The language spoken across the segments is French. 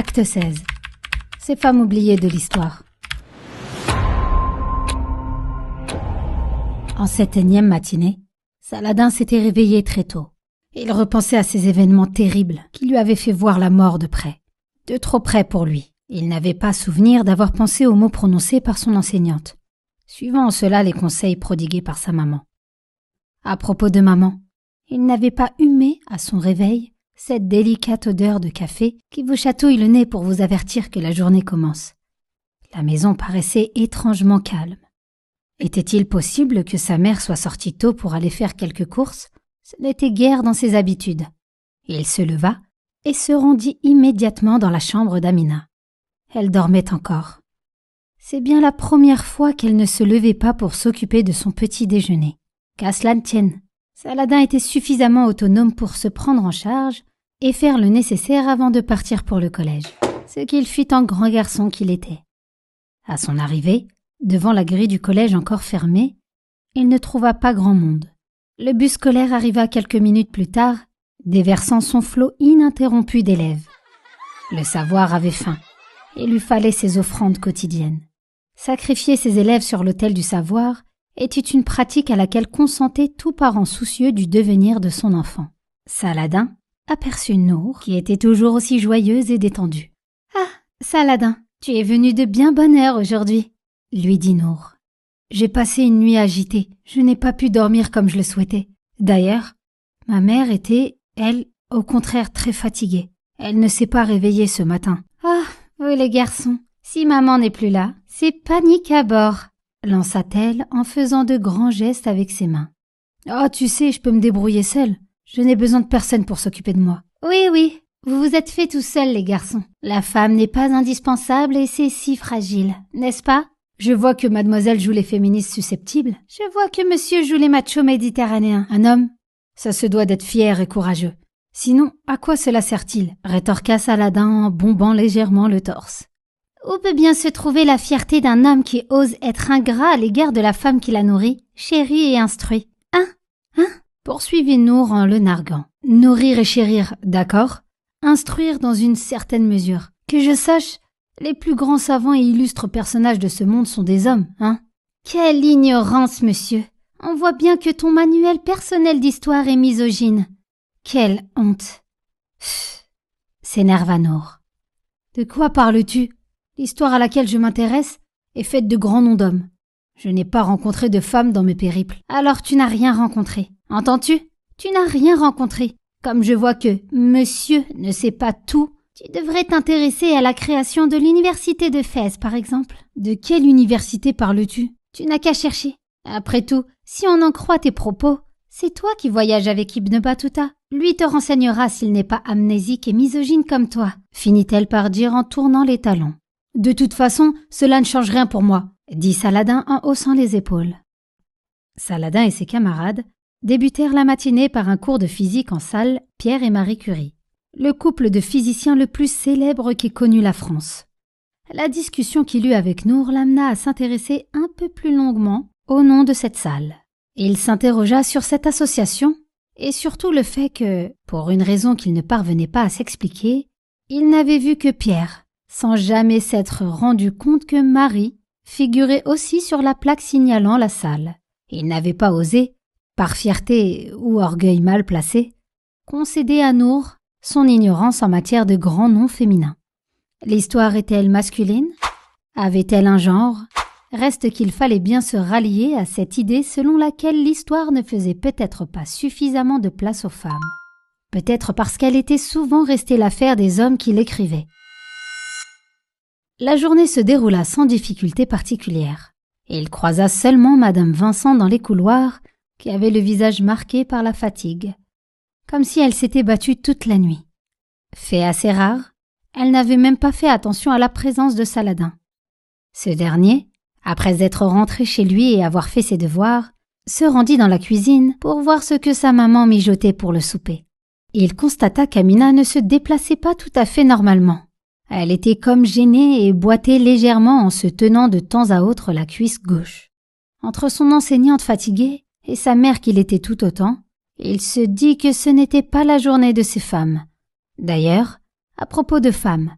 Acte 16. Ces femmes oubliées de l'histoire. En cette énième matinée, Saladin s'était réveillé très tôt. Il repensait à ces événements terribles qui lui avaient fait voir la mort de près. De trop près pour lui. Il n'avait pas souvenir d'avoir pensé aux mots prononcés par son enseignante, suivant en cela les conseils prodigués par sa maman. À propos de maman, il n'avait pas humé à son réveil cette délicate odeur de café qui vous chatouille le nez pour vous avertir que la journée commence. La maison paraissait étrangement calme. Était-il possible que sa mère soit sortie tôt pour aller faire quelques courses? Ce n'était guère dans ses habitudes. Il se leva et se rendit immédiatement dans la chambre d'Amina. Elle dormait encore. C'est bien la première fois qu'elle ne se levait pas pour s'occuper de son petit déjeuner. Qu'à cela ne tienne, Saladin était suffisamment autonome pour se prendre en charge et faire le nécessaire avant de partir pour le collège, ce qu'il fit en grand garçon qu'il était. À son arrivée, devant la grille du collège encore fermée, il ne trouva pas grand monde. Le bus scolaire arriva quelques minutes plus tard, déversant son flot ininterrompu d'élèves. Le savoir avait faim. Il lui fallait ses offrandes quotidiennes. Sacrifier ses élèves sur l'autel du savoir était une pratique à laquelle consentait tout parent soucieux du devenir de son enfant. Saladin aperçut Nour, qui était toujours aussi joyeuse et détendue. « Ah, Saladin, tu es venu de bien bonne heure aujourd'hui, » lui dit Nour. « J'ai passé une nuit agitée, je n'ai pas pu dormir comme je le souhaitais. D'ailleurs, ma mère était, elle, au contraire très fatiguée. Elle ne s'est pas réveillée ce matin. »« Ah, vous les garçons, si maman n'est plus là, c'est panique à bord, » lança-t-elle en faisant de grands gestes avec ses mains. « Ah, tu sais, je peux me débrouiller seule. Je n'ai besoin de personne pour s'occuper de moi. »« Oui, vous vous êtes fait tout seuls, les garçons. La femme n'est pas indispensable et c'est si fragile, n'est-ce pas ? Je vois que mademoiselle joue les féministes susceptibles. Je vois que monsieur joue les machos méditerranéens. Un homme, ça se doit d'être fier et courageux. Sinon, à quoi cela sert-il ? Rétorqua Saladin en bombant légèrement le torse. Où peut bien se trouver la fierté d'un homme qui ose être ingrat à l'égard de la femme qui l'a nourri, chéri et instruit ? Hein ? Poursuivit Nour en le narguant. Nourrir et chérir, d'accord ? Instruire dans une certaine mesure. Que je sache, les plus grands savants et illustres personnages de ce monde sont des hommes, hein ? Quelle ignorance, monsieur ! On voit bien que ton manuel personnel d'histoire est misogyne. Quelle honte ! S'énerva Nour. De quoi parles-tu ? L'histoire à laquelle je m'intéresse est faite de grands noms d'hommes. Je n'ai pas rencontré de femmes dans mes périples. Alors tu n'as rien rencontré. Entends-tu ? Tu n'as rien rencontré. Comme je vois que monsieur ne sait pas tout, tu devrais t'intéresser à la création de l'université de Fès, par exemple. De quelle université parles-tu ? Tu n'as qu'à chercher. Après tout, si on en croit tes propos, c'est toi qui voyages avec Ibn Battuta. Lui te renseignera s'il n'est pas amnésique et misogyne comme toi, finit-elle par dire en tournant les talons. De toute façon, cela ne change rien pour moi, dit Saladin en haussant les épaules. Saladin et ses camarades débutèrent la matinée par un cours de physique en salle Pierre et Marie Curie, le couple de physiciens le plus célèbre qu'ait connu la France. La discussion qu'il eut avec Nour l'amena à s'intéresser un peu plus longuement au nom de cette salle. Il s'interrogea sur cette association et surtout le fait que, pour une raison qu'il ne parvenait pas à s'expliquer, il n'avait vu que Pierre, sans jamais s'être rendu compte que Marie figurait aussi sur la plaque signalant la salle. Il n'avait pas osé, par fierté ou orgueil mal placé, concéder à Nour son ignorance en matière de grands noms féminins. L'histoire est-elle masculine ? Avait-elle un genre ? Reste qu'il fallait bien se rallier à cette idée selon laquelle l'histoire ne faisait peut-être pas suffisamment de place aux femmes. Peut-être parce qu'elle était souvent restée l'affaire des hommes qui l'écrivaient. La journée se déroula sans difficulté particulière, et il croisa seulement Madame Vincent dans les couloirs, qui avait le visage marqué par la fatigue, comme si elle s'était battue toute la nuit. Fait assez rare, elle n'avait même pas fait attention à la présence de Saladin. Ce dernier, après être rentré chez lui et avoir fait ses devoirs, se rendit dans la cuisine pour voir ce que sa maman mijotait pour le souper. Il constata qu'Amina ne se déplaçait pas tout à fait normalement. Elle était comme gênée et boitait légèrement en se tenant de temps à autre la cuisse gauche. Entre son enseignante fatiguée et sa mère qui l'était tout autant, il se dit que ce n'était pas la journée de ces femmes. D'ailleurs, à propos de femmes,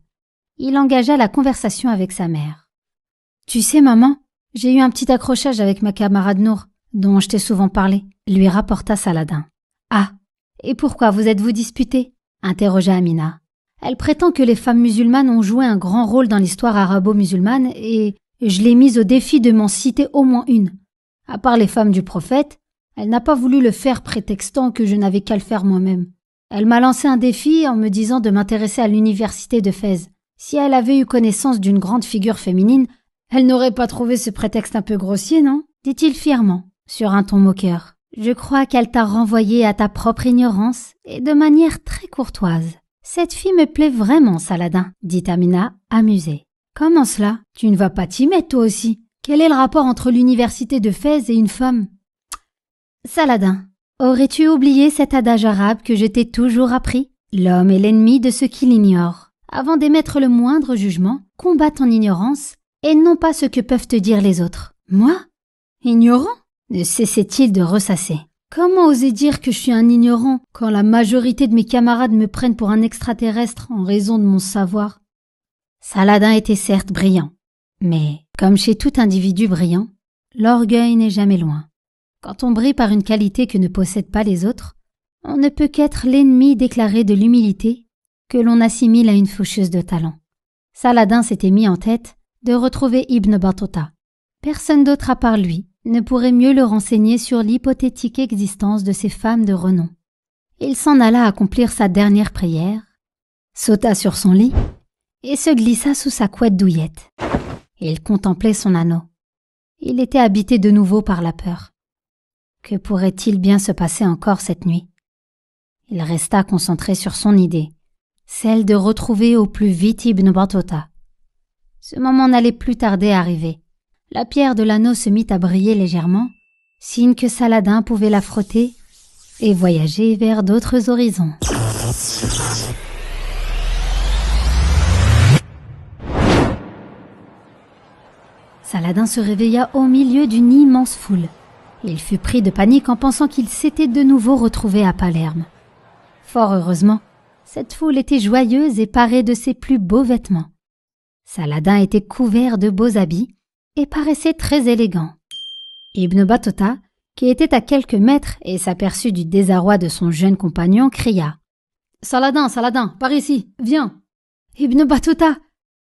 il engagea la conversation avec sa mère. « Tu sais, maman, j'ai eu un petit accrochage avec ma camarade Nour, dont je t'ai souvent parlé, » lui rapporta Saladin. « Ah, et pourquoi vous êtes-vous disputés » interrogea Amina. Elle prétend que les femmes musulmanes ont joué un grand rôle dans l'histoire arabo-musulmane et je l'ai mise au défi de m'en citer au moins une. À part les femmes du prophète, elle n'a pas voulu le faire prétextant que je n'avais qu'à le faire moi-même. Elle m'a lancé un défi en me disant de m'intéresser à l'université de Fès. Si elle avait eu connaissance d'une grande figure féminine, elle n'aurait pas trouvé ce prétexte un peu grossier, non ? Dit-il fièrement, sur un ton moqueur. Je crois qu'elle t'a renvoyé à ta propre ignorance et de manière très courtoise. Cette fille me plaît vraiment, Saladin, dit Amina, amusée. Comment cela ? Tu ne vas pas t'y mettre toi aussi ? Quel est le rapport entre l'université de Fès et une femme ? Saladin, aurais-tu oublié cet adage arabe que je t'ai toujours appris ? L'homme est l'ennemi de ceux qui l'ignorent. Avant d'émettre le moindre jugement, combat ton ignorance et non pas ce que peuvent te dire les autres. Moi ? Ignorant ? Ne cessait-il de ressasser. Comment oser dire que je suis un ignorant quand la majorité de mes camarades me prennent pour un extraterrestre en raison de mon savoir ? Saladin était certes brillant, mais, comme chez tout individu brillant, l'orgueil n'est jamais loin. Quand on brille par une qualité que ne possèdent pas les autres, on ne peut qu'être l'ennemi déclaré de l'humilité que l'on assimile à une faucheuse de talent. Saladin s'était mis en tête de retrouver Ibn Battuta. Personne d'autre à part lui ne pourrait mieux le renseigner sur l'hypothétique existence de ces femmes de renom. Il s'en alla accomplir sa dernière prière, sauta sur son lit et se glissa sous sa couette douillette. Il contemplait son anneau. Il était habité de nouveau par la peur. Que pourrait-il bien se passer encore cette nuit ? Il resta concentré sur son idée, celle de retrouver au plus vite Ibn Battuta. Ce moment n'allait plus tarder à arriver. La pierre de l'anneau se mit à briller légèrement, signe que Saladin pouvait la frotter et voyager vers d'autres horizons. Saladin se réveilla au milieu d'une immense foule. Il fut pris de panique en pensant qu'il s'était de nouveau retrouvé à Palerme. Fort heureusement, cette foule était joyeuse et parée de ses plus beaux vêtements. Saladin était couvert de beaux habits et paraissait très élégant. Ibn Battuta, qui était à quelques mètres et s'aperçut du désarroi de son jeune compagnon, cria « Saladin, Saladin, par ici, viens !»« Ibn Battuta !»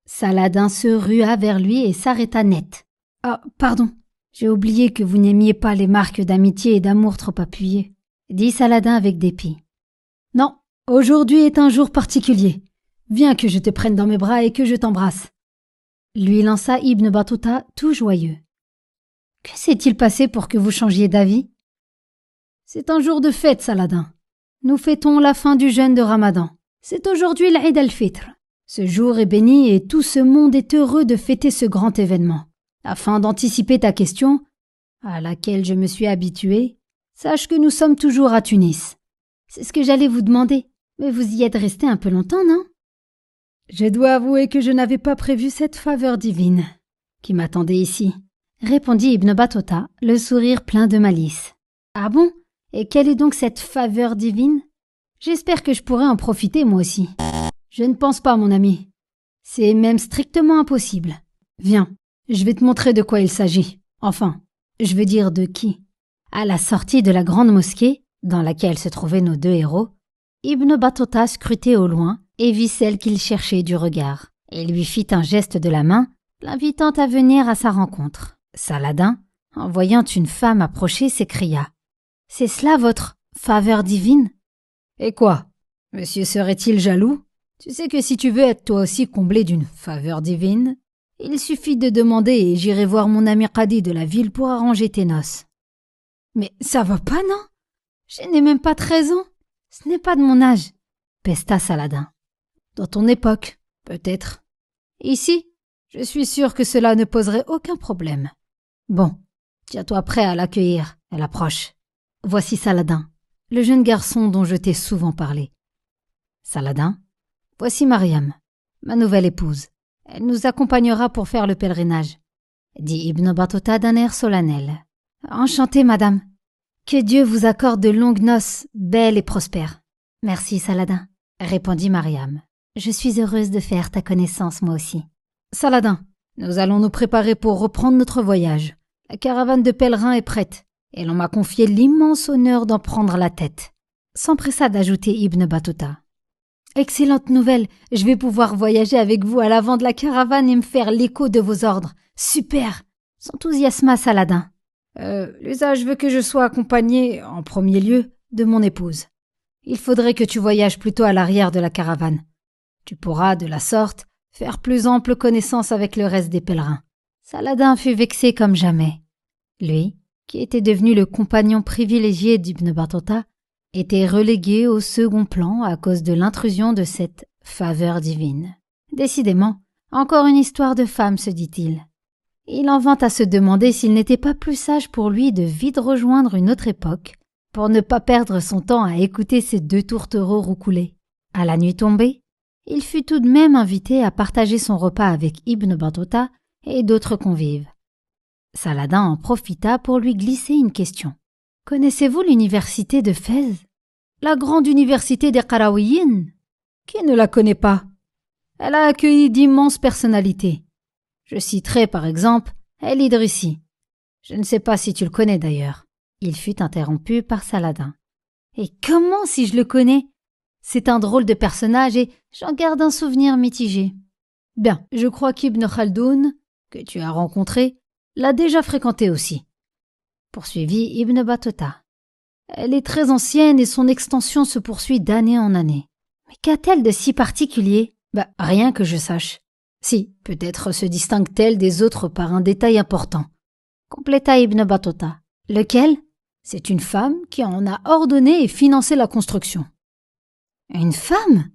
Saladin se rua vers lui et s'arrêta net. « Ah, pardon, j'ai oublié que vous n'aimiez pas les marques d'amitié et d'amour trop appuyées, » dit Saladin avec dépit. « Non, aujourd'hui est un jour particulier. Viens que je te prenne dans mes bras et que je t'embrasse. » Lui lança Ibn Battuta tout joyeux. « Que s'est-il passé pour que vous changiez d'avis ?»« C'est un jour de fête, Saladin. Nous fêtons la fin du jeûne de Ramadan. C'est aujourd'hui l'Eid al-Fitr. Ce jour est béni et tout ce monde est heureux de fêter ce grand événement. Afin d'anticiper ta question, à laquelle je me suis habitué, sache que nous sommes toujours à Tunis. C'est ce que j'allais vous demander, mais vous y êtes resté un peu longtemps, non ? Je dois avouer que je n'avais pas prévu cette faveur divine qui m'attendait ici, répondit Ibn Battuta, le sourire plein de malice. Ah bon ? Et quelle est donc cette faveur divine ? J'espère que je pourrai en profiter moi aussi. Je ne pense pas, mon ami. C'est même strictement impossible. Viens, je vais te montrer de quoi il s'agit. Enfin, je veux dire de qui. À la sortie de la grande mosquée, dans laquelle se trouvaient nos deux héros, Ibn Battuta scrutait au loin et vit celle qu'il cherchait du regard, et lui fit un geste de la main, l'invitant à venir à sa rencontre. Saladin, en voyant une femme approcher, s'écria « C'est cela votre faveur divine ?» « Et quoi ? Monsieur serait-il jaloux ? Tu sais que si tu veux être toi aussi comblé d'une faveur divine, il suffit de demander et j'irai voir mon ami Qadi de la ville pour arranger tes noces. »« Mais ça va pas, non ? Je n'ai même pas 13 ans. Ce n'est pas de mon âge. » pesta Saladin. « Dans ton époque, peut-être. Ici, je suis sûr que cela ne poserait aucun problème. Bon, tiens-toi prêt à l'accueillir, elle approche. Voici Saladin, le jeune garçon dont je t'ai souvent parlé. Saladin, voici Mariam, ma nouvelle épouse. Elle nous accompagnera pour faire le pèlerinage, dit Ibn Battuta d'un air solennel. Enchanté, madame. Que Dieu vous accorde de longues noces, belles et prospères. Merci, Saladin, répondit Mariam. Je suis heureuse de faire ta connaissance, moi aussi. Saladin, nous allons nous préparer pour reprendre notre voyage. La caravane de pèlerins est prête, et l'on m'a confié l'immense honneur d'en prendre la tête. S'empressa d'ajouter Ibn Battuta. Excellente nouvelle, je vais pouvoir voyager avec vous à l'avant de la caravane et me faire l'écho de vos ordres. Super! S'enthousiasma Saladin. L'usage veut que je sois accompagné, en premier lieu, de mon épouse. Il faudrait que tu voyages plutôt à l'arrière de la caravane. Tu pourras, de la sorte, faire plus ample connaissance avec le reste des pèlerins. Saladin fut vexé comme jamais. Lui, qui était devenu le compagnon privilégié d'Ibn Battuta, était relégué au second plan à cause de l'intrusion de cette faveur divine. Décidément, encore une histoire de femme, se dit-il. Il en vint à se demander s'il n'était pas plus sage pour lui de vite rejoindre une autre époque, pour ne pas perdre son temps à écouter ces deux tourtereaux roucoulés. À la nuit tombée, il fut tout de même invité à partager son repas avec Ibn Battuta et d'autres convives. Saladin en profita pour lui glisser une question. « Connaissez-vous l'université de Fès? La grande université des Qarawiyyin? Qui ne la connaît pas? Elle a accueilli d'immenses personnalités. Je citerai par exemple El Idrissi. Je ne sais pas si tu le connais d'ailleurs. » Il fut interrompu par Saladin. « Et comment si je le connais? C'est un drôle de personnage et j'en garde un souvenir mitigé. Bien, je crois qu'Ibn Khaldoun, que tu as rencontré, l'a déjà fréquenté aussi. » Poursuivit Ibn Battuta. « Elle est très ancienne et son extension se poursuit d'année en année. Mais qu'a-t-elle de si particulier? Rien que je sache. Si, peut-être se distingue-t-elle des autres par un détail important. » Compléta Ibn Battuta. « Lequel? C'est une femme qui en a ordonné et financé la construction. » « Une femme ?»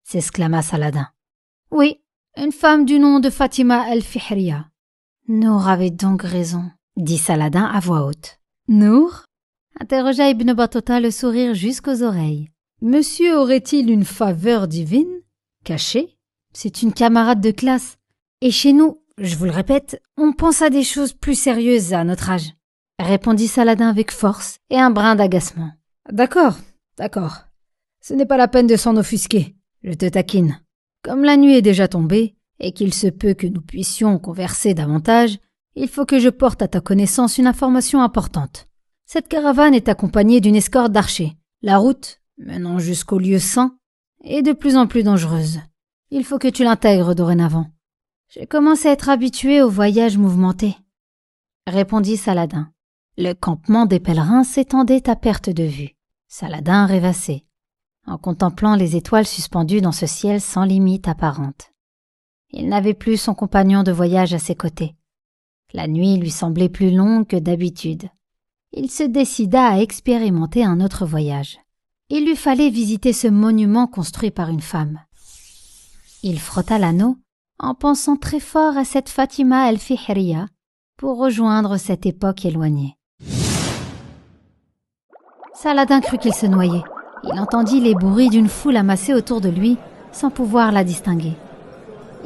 s'exclama Saladin. « Oui, une femme du nom de Fatima el-Fihriya. »« Nour avait donc raison, » dit Saladin à voix haute. « Nour ?» interrogea Ibn Battuta, le sourire jusqu'aux oreilles. « Monsieur aurait-il une faveur divine? Cachée? C'est une camarade de classe. Et chez nous, je vous le répète, on pense à des choses plus sérieuses à notre âge. » répondit Saladin avec force et un brin d'agacement. « D'accord. Ce n'est pas la peine de s'en offusquer, je te taquine. Comme la nuit est déjà tombée, et qu'il se peut que nous puissions converser davantage, il faut que je porte à ta connaissance une information importante. Cette caravane est accompagnée d'une escorte d'archers. La route, menant jusqu'au lieu saint, est de plus en plus dangereuse. Il faut que tu l'intègres dorénavant. Je commence à être habitué aux voyages mouvementés, répondit Saladin. Le campement des pèlerins s'étendait à perte de vue. Saladin rêvassait, en contemplant les étoiles suspendues dans ce ciel sans limite apparente. Il n'avait plus son compagnon de voyage à ses côtés. La nuit lui semblait plus longue que d'habitude. Il se décida à expérimenter un autre voyage. Il lui fallait visiter ce monument construit par une femme. Il frotta l'anneau en pensant très fort à cette Fatima el-Fihriya pour rejoindre cette époque éloignée. Saladin crut qu'il se noyait. Il entendit les bruits d'une foule amassée autour de lui, sans pouvoir la distinguer.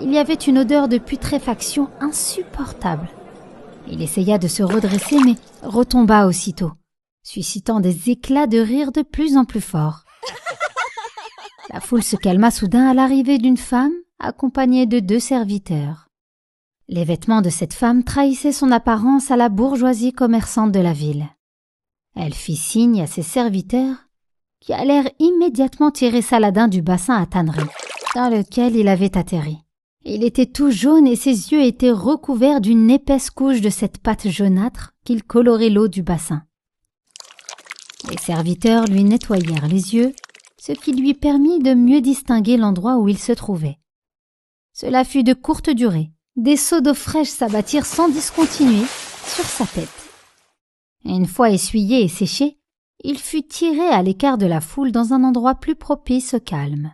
Il y avait une odeur de putréfaction insupportable. Il essaya de se redresser, mais retomba aussitôt, suscitant des éclats de rire de plus en plus forts. La foule se calma soudain à l'arrivée d'une femme, accompagnée de 2 serviteurs. Les vêtements de cette femme trahissaient son apparence à la bourgeoisie commerçante de la ville. Elle fit signe à ses serviteurs qui allèrent immédiatement tirer Saladin du bassin à tannerie, dans lequel il avait atterri. Il était tout jaune et ses yeux étaient recouverts d'une épaisse couche de cette pâte jaunâtre qu'il colorait l'eau du bassin. Les serviteurs lui nettoyèrent les yeux, ce qui lui permit de mieux distinguer l'endroit où il se trouvait. Cela fut de courte durée. Des seaux d'eau fraîche s'abattirent sans discontinuer sur sa tête. Une fois essuyé et séché, il fut tiré à l'écart de la foule dans un endroit plus propice au calme.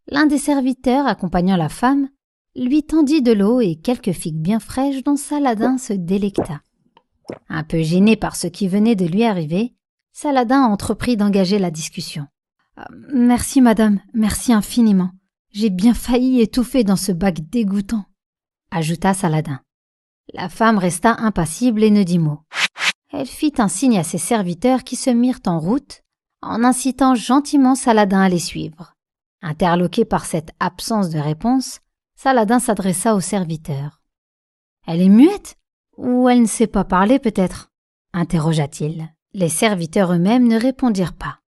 L'un des serviteurs, accompagnant la femme, lui tendit de l'eau et quelques figues bien fraîches dont Saladin se délecta. Un peu gêné par ce qui venait de lui arriver, Saladin entreprit d'engager la discussion. « Merci madame, merci infiniment. J'ai bien failli étouffer dans ce bac dégoûtant. » ajouta Saladin. La femme resta impassible et ne dit mot. Elle fit un signe à ses serviteurs qui se mirent en route, en incitant gentiment Saladin à les suivre. Interloqué par cette absence de réponse, Saladin s'adressa au serviteur. « Elle est muette? Ou elle ne sait pas parler peut-être ?» interrogea-t-il. Les serviteurs eux-mêmes ne répondirent pas,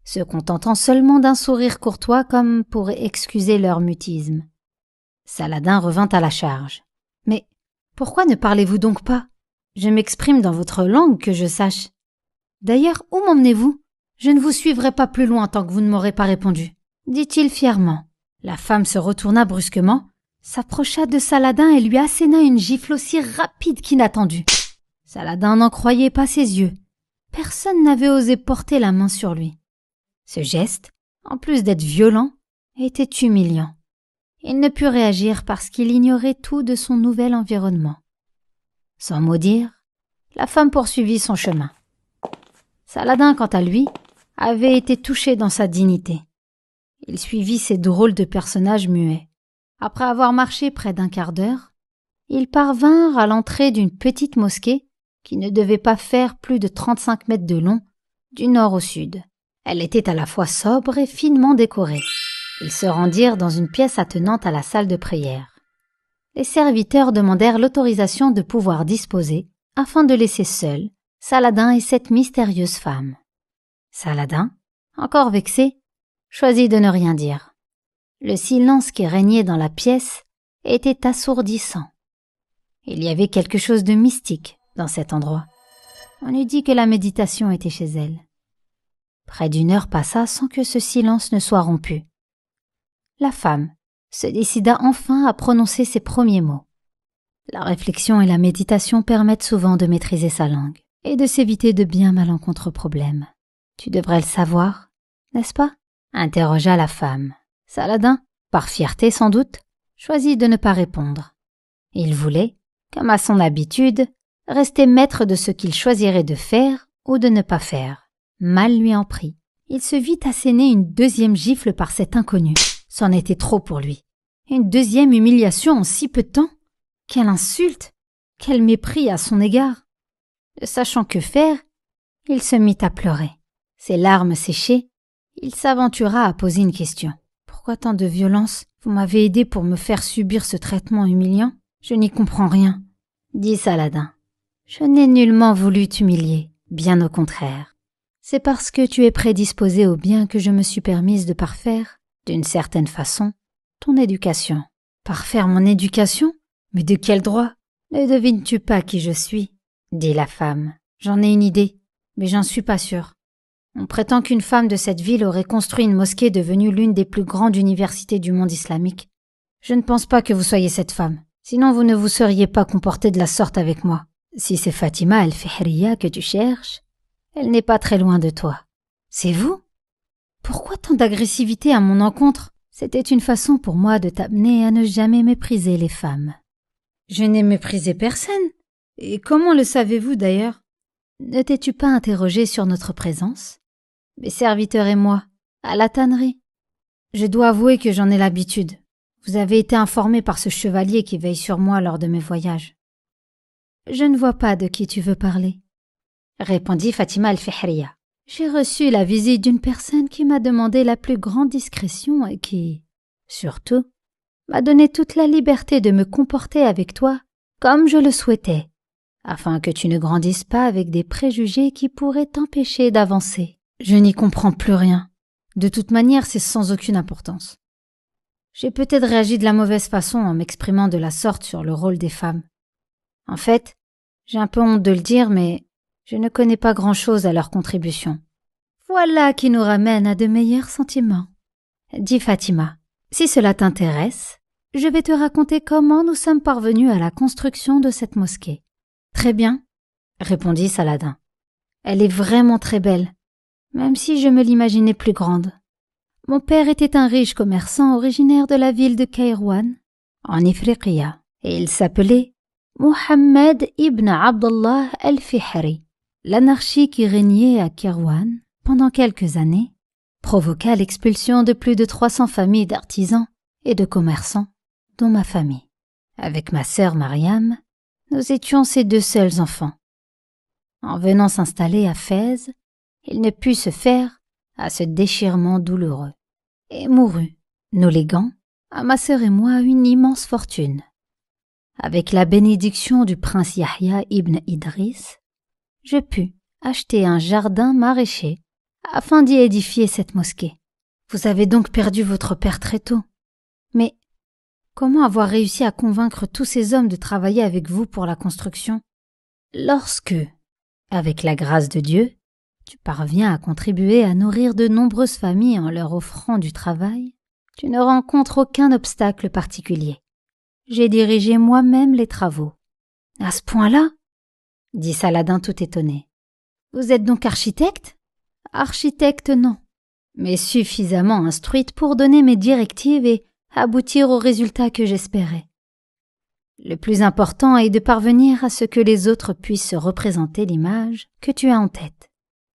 se contentant seulement d'un sourire courtois comme pour excuser leur mutisme. Saladin revint à la charge. « Mais pourquoi ne parlez-vous donc pas? Je m'exprime dans votre langue que je sache. D'ailleurs, où m'emmenez-vous? Je ne vous suivrai pas plus loin tant que vous ne m'aurez pas répondu. » dit-il fièrement. La femme se retourna brusquement, s'approcha de Saladin et lui asséna une gifle aussi rapide qu'inattendue. Saladin n'en croyait pas ses yeux. Personne n'avait osé porter la main sur lui. Ce geste, en plus d'être violent, était humiliant. Il ne put réagir parce qu'il ignorait tout de son nouvel environnement. Sans mot dire, la femme poursuivit son chemin. Saladin, quant à lui, avait été touché dans sa dignité. Il suivit ces drôles de personnages muets. Après avoir marché près d'un quart d'heure, ils parvinrent à l'entrée d'une petite mosquée qui ne devait pas faire plus de 35 mètres de long, du nord au sud. Elle était à la fois sobre et finement décorée. Ils se rendirent dans une pièce attenante à la salle de prière. Les serviteurs demandèrent l'autorisation de pouvoir disposer, afin de laisser seuls Saladin et cette mystérieuse femme. Saladin, encore vexé, choisit de ne rien dire. Le silence qui régnait dans la pièce était assourdissant. Il y avait quelque chose de mystique dans cet endroit. On eût dit que la méditation était chez elle. Près d'une heure passa sans que ce silence ne soit rompu. La femme se décida enfin à prononcer ses premiers mots. La réflexion et la méditation permettent souvent de maîtriser sa langue et de s'éviter de bien malencontreux problèmes. Tu devrais le savoir, n'est-ce pas? Interrogea la femme. Saladin, par fierté sans doute, choisit de ne pas répondre. Il voulait, comme à son habitude, rester maître de ce qu'il choisirait de faire ou de ne pas faire. Mal lui en prit. Il se vit asséner une deuxième gifle par cet inconnu. C'en était trop pour lui. Une deuxième humiliation en si peu de temps. Quelle insulte! Quel mépris à son égard! Ne sachant que faire, il se mit à pleurer. Ses larmes séchées, il s'aventura à poser une question. « Pourquoi tant de violence? Vous m'avez aidé pour me faire subir ce traitement humiliant? Je n'y comprends rien. » dit Saladin. « Je n'ai nullement voulu t'humilier, bien au contraire. C'est parce que tu es prédisposé au bien que je me suis permise de parfaire, d'une certaine façon, ton éducation. »« Parfaire mon éducation? Mais de quel droit? Ne devines-tu pas qui je suis? » dit la femme. « J'en ai une idée, mais j'en suis pas sûre. On prétend qu'une femme de cette ville aurait construit une mosquée devenue l'une des plus grandes universités du monde islamique. Je ne pense pas que vous soyez cette femme, sinon vous ne vous seriez pas comportée de la sorte avec moi. Si c'est Fatima al-Fihriya que tu cherches, elle n'est pas très loin de toi. C'est vous? Pourquoi tant d'agressivité à mon encontre? C'était une façon pour moi de t'amener à ne jamais mépriser les femmes. » Je n'ai méprisé personne. Et comment le savez-vous d'ailleurs? Ne t'es-tu pas interrogé sur notre présence? Mes serviteurs et moi, à la tannerie. Je dois avouer que j'en ai l'habitude. Vous avez été informé par ce chevalier qui veille sur moi lors de mes voyages. Je ne vois pas de qui tu veux parler, répondit Fatima al-Fihriya. J'ai reçu la visite d'une personne qui m'a demandé la plus grande discrétion et qui, surtout, m'a donné toute la liberté de me comporter avec toi comme je le souhaitais, afin que tu ne grandisses pas avec des préjugés qui pourraient t'empêcher d'avancer. Je n'y comprends plus rien. De toute manière, c'est sans aucune importance. J'ai peut-être réagi de la mauvaise façon en m'exprimant de la sorte sur le rôle des femmes. En fait, j'ai un peu honte de le dire, mais je ne connais pas grand-chose à leur contribution. Voilà qui nous ramène à de meilleurs sentiments, dit Fatima. Si cela t'intéresse, je vais te raconter comment nous sommes parvenus à la construction de cette mosquée. Très bien, répondit Saladin. Elle est vraiment très belle, même si je me l'imaginais plus grande. Mon père était un riche commerçant originaire de la ville de Kairouan, en Ifriqiya, et il s'appelait Mohammed ibn Abdallah al-Fihri. L'anarchie qui régnait à Kairouan pendant quelques années provoqua l'expulsion de plus de 300 familles d'artisans et de commerçants, dont ma famille. Avec ma sœur Mariam, nous étions ses deux seuls enfants. En venant s'installer à Fès, il ne put se faire à ce déchirement douloureux et mourut nous légants, à ma sœur et moi une immense fortune. Avec la bénédiction du prince Yahya ibn Idriss, je pus acheter un jardin maraîcher afin d'y édifier cette mosquée. Vous avez donc perdu votre père très tôt. Mais comment avoir réussi à convaincre tous ces hommes de travailler avec vous pour la construction? Lorsque, avec la grâce de Dieu, tu parviens à contribuer à nourrir de nombreuses familles en leur offrant du travail, tu ne rencontres aucun obstacle particulier. J'ai dirigé moi-même les travaux. À ce point-là? Dit Saladin tout étonné. Vous êtes donc architecte? Architecte, non, mais suffisamment instruite pour donner mes directives et aboutir au résultat que j'espérais. Le plus important est de parvenir à ce que les autres puissent se représenter l'image que tu as en tête.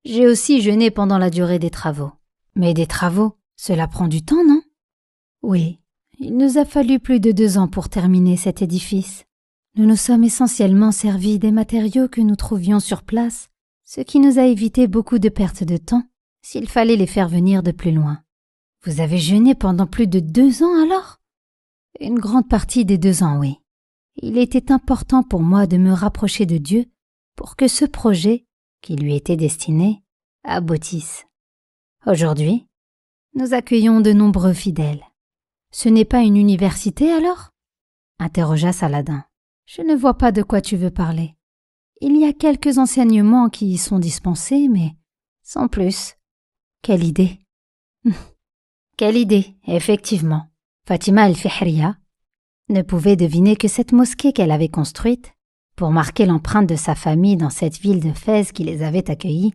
J'ai aussi jeûné pendant la durée des travaux. Mais des travaux, cela prend du temps, non? Oui, il nous a fallu plus de 2 ans pour terminer cet édifice. Nous nous sommes essentiellement servis des matériaux que nous trouvions sur place, ce qui nous a évité beaucoup de pertes de temps s'il fallait les faire venir de plus loin. Vous avez jeûné pendant plus de 2 ans alors? Une grande partie des 2 ans, oui. Il était important pour moi de me rapprocher de Dieu pour que ce projet, qui lui était destiné, aboutisse. Aujourd'hui, nous accueillons de nombreux fidèles. Ce n'est pas une université alors? Interrogea Saladin. Je ne vois pas de quoi tu veux parler. Il y a quelques enseignements qui y sont dispensés, mais sans plus. Quelle idée! Quelle idée, effectivement. Fatima el-Fihriya ne pouvait deviner que cette mosquée qu'elle avait construite, pour marquer l'empreinte de sa famille dans cette ville de Fès qui les avait accueillis,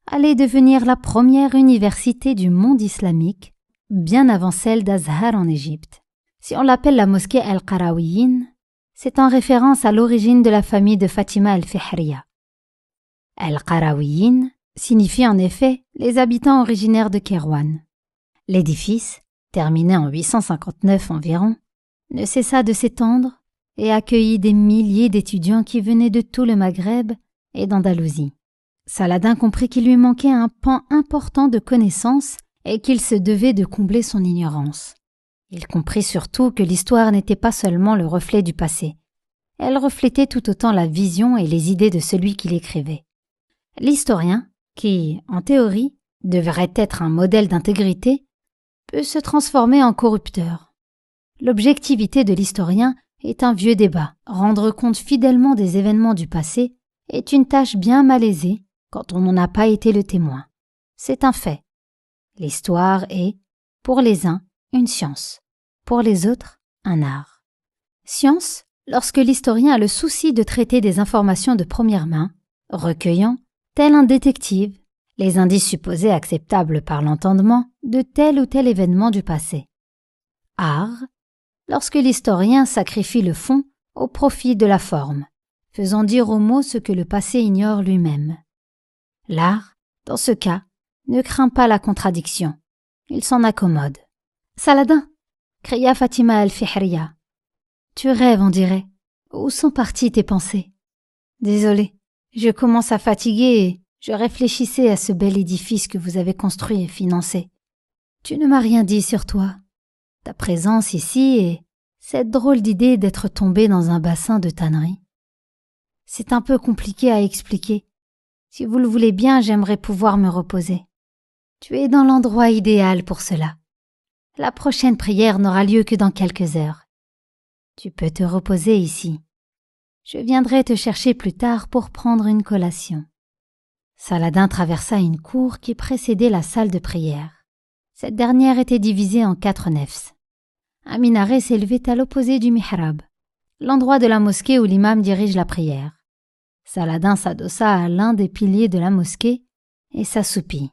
allait devenir la première université du monde islamique, bien avant celle d'Azhar en Égypte. Si on l'appelle la mosquée Al-Qarawiyyin, c'est en référence à l'origine de la famille de Fatima el-Fihriya. Al-Qarawiyyin signifie en effet les habitants originaires de Kairouan. L'édifice, terminé en 859 environ, ne cessa de s'étendre et accueillit des milliers d'étudiants qui venaient de tout le Maghreb et d'Andalousie. Saladin comprit qu'il lui manquait un pan important de connaissances et qu'il se devait de combler son ignorance. Il comprit surtout que l'histoire n'était pas seulement le reflet du passé. Elle reflétait tout autant la vision et les idées de celui qui l'écrivait. L'historien, qui, en théorie, devrait être un modèle d'intégrité, peut se transformer en corrupteur. L'objectivité de l'historien est un vieux débat. Rendre compte fidèlement des événements du passé est une tâche bien malaisée quand on n'en a pas été le témoin. C'est un fait. L'histoire est, pour les uns, une science, pour les autres, un art. Science, lorsque l'historien a le souci de traiter des informations de première main, recueillant, tel un détective, les indices supposés acceptables par l'entendement de tel ou tel événement du passé. Art, lorsque l'historien sacrifie le fond au profit de la forme, faisant dire aux mots ce que le passé ignore lui-même. L'art, dans ce cas, ne craint pas la contradiction. Il s'en accommode. « Saladin !» cria Fatima el-Fihriya. « Tu rêves, on dirait. Où sont parties tes pensées ?»« Désolée, je commence à fatiguer et je réfléchissais à ce bel édifice que vous avez construit et financé. Tu ne m'as rien dit sur toi. Ta présence ici et cette drôle d'idée d'être tombé dans un bassin de tannerie. C'est un peu compliqué à expliquer. Si vous le voulez bien, j'aimerais pouvoir me reposer. Tu es dans l'endroit idéal pour cela. La prochaine prière n'aura lieu que dans quelques heures. Tu peux te reposer ici. Je viendrai te chercher plus tard pour prendre une collation. » Saladin traversa une cour qui précédait la salle de prière. Cette dernière était divisée en 4 nefs. Un minaret s'élevait à l'opposé du mihrab, l'endroit de la mosquée où l'imam dirige la prière. Saladin s'adossa à l'un des piliers de la mosquée et s'assoupit.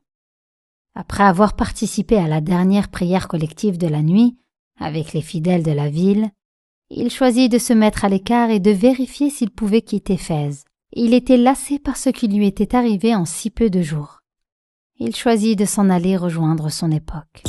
Après avoir participé à la dernière prière collective de la nuit avec les fidèles de la ville, il choisit de se mettre à l'écart et de vérifier s'il pouvait quitter Fès. Il était lassé par ce qui lui était arrivé en si peu de jours. Il choisit de s'en aller rejoindre son époque.